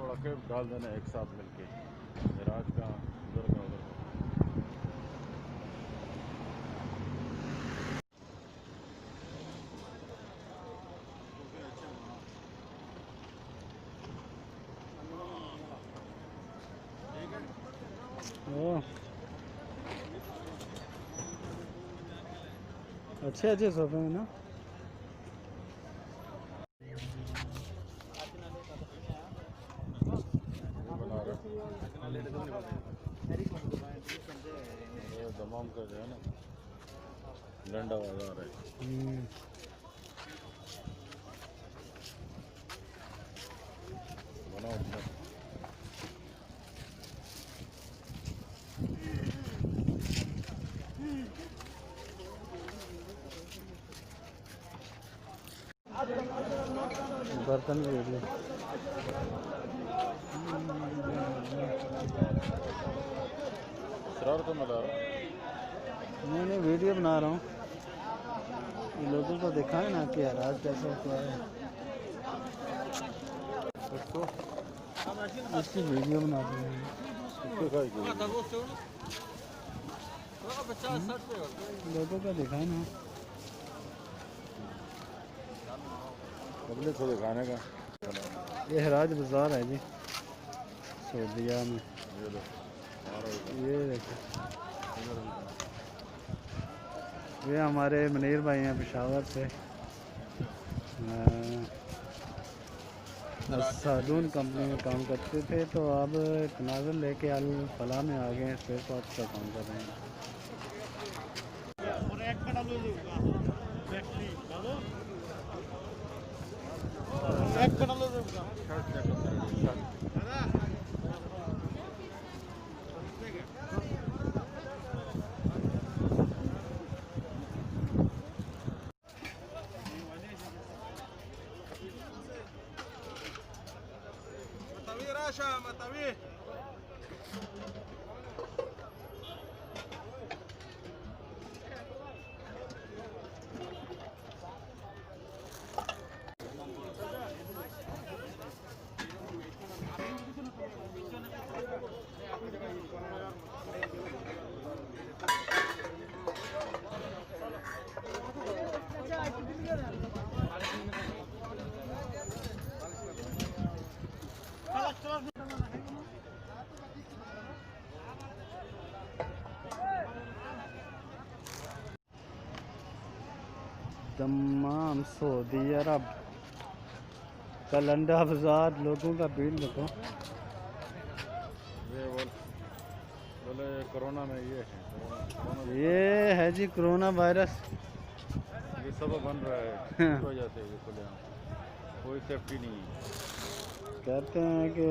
थोड़ा के डाल देना एक साथ मिलके, राज का उधर का उधर का। अच्छे अच्छे सोफे हैं ना। ये दमाम का जो है ना डंडा बाजार है। बनाओ बर्तन भी है। शरारत में ला रहा नहीं वीडियो बना रहा हूँ, लोगों को दिखाए ना कि राज कैसा हुआ है, इसकी वीडियो बना दी है। लोगों को दिखाए ना, पब्लिक को दिखाने का। ये हराज बाज़ार है जी सऊदीया में। ये देखो, ये हमारे मनीर भाई हैं पेशावर से, सादून कंपनी में काम करते थे, तो अब तनाज़ुल लेके अल फला में आ गए, स्पेयर पार्ट्स का काम कर रहे हैं। दम्माम सऊदी अरब का लंडा बाज़ार, लोगों का भीड़ देखो। ये बोले कोरोना में ये है, ये है जी कोरोना वायरस, ये सब बन रहा है इस वजह से। ये खुले कोई सेफ्टी नहीं है। कहते हैं कि